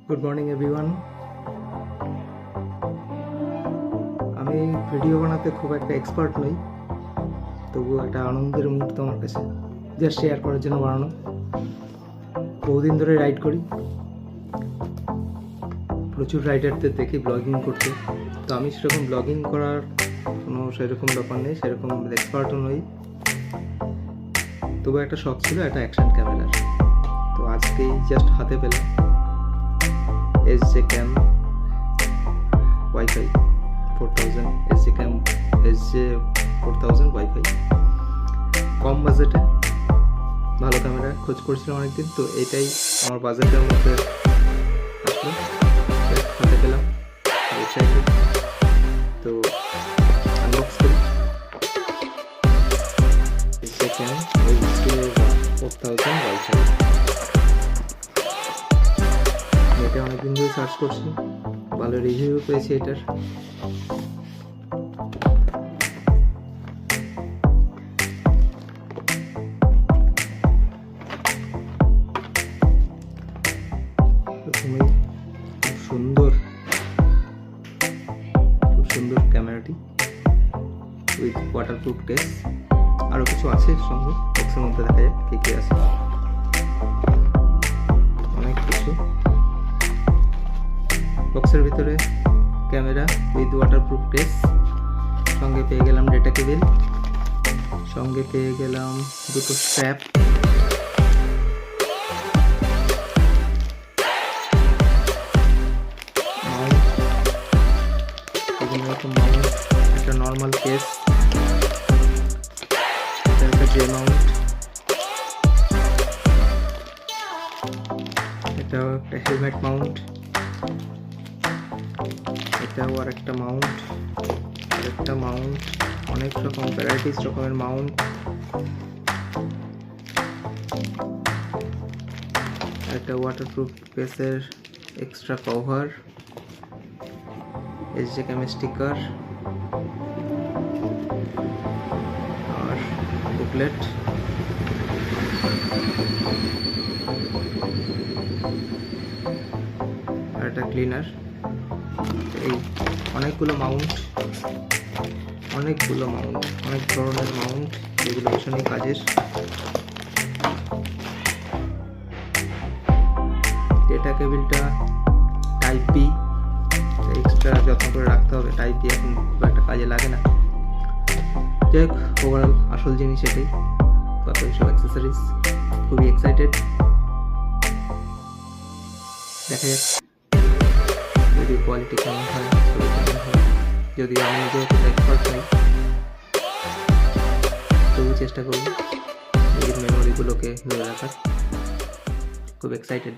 Good morning everyone. আমি video বানাতে খুব একটা এক্সপার্ট নই, তবুও একটা আনন্দের মুহূর্ত আমার কাছে, জাস্ট শেয়ার করার জন্য বানানো। বহুদিন ধরে রাইড করি, প্রচুর রাইডারদের দেখি ব্লগিং করতে, তো আমি সেরকম ব্লগিং করার কোনো সেরকম ব্যাপার নেই, সেরকম এক্সপার্টও নই, তবু একটা শখ ছিল একটা অ্যাকশন ক্যামেরার। তো আজকেই জাস্ট হাতে পেলাম SJ Cam Wi-Fi 4000, SJ Cam SJ 4000 Wi-Fi। কম বাজেটে ভালো ক্যামেরা খোঁজ করছিলাম অনেকদিন, তো এটাই আমার বাজেটের মধ্যে আসলো, হাতে পেলাম, এক্সাইটেড। তো আনবক্স করি SJ Cam SJ 4000 Wi-Fi। এটা অনেকদিন ধরে সার্চ করছি, ভালো রিভিউ পেয়েছি এটার। প্রথমেই খুব সুন্দর ক্যামেরাটি উইথ ওয়াটারপ্রুফ কেস, আরো কিছু আছে সঙ্গে, বক্সের মধ্যে দেখা যায় কি কি আছে, অনেক কিছু। বক্সের ভিতরে ক্যামেরা উইথ ওয়াটারপ্রুফ কেস, সঙ্গে পেয়ে গেলাম ডেটা কেবিল, সঙ্গে পেয়ে গেলাম দুটো স্ট্র্যাপ, মাউন্ট, একটা নর্মাল কেস, এটা একটা জে মাউন্ট, এটাও একটা হেলমেট মাউন্ট, এটাও আর একটা মাউন্ট, অনেক রকম ভ্যারাইটিস রকমের মাউন্ট। একটা ওয়াটারপ্রুফ কেসের extra cover, SJ Cam sticker আর বুকলেট, আর একটা ক্লিনার। এই অনেকগুলো মাউন্ট, অনেক ধরনের মাউন্ট, যেগুলো ভীষণই কাজের। ডেটা কেবিলটা টাইপ বি, এক্সট্রা যত্ন করে রাখতে হবে, টাইপ বি এখন খুব একটা কাজে লাগে না। যাই হোক, ওভারঅল আসল জিনিস এটাই, কত সব অ্যাক্সেসরিজ। খুবই এক্সাইটেড, দেখা যাক যদি কোয়ালিটি কেমন হয়, যদি আমি নিজেও এক্সপার্ট নই, তবু চেষ্টা করব নিজের মেমোরিগুলোকে ধরে রাখার। খুব এক্সাইটেড।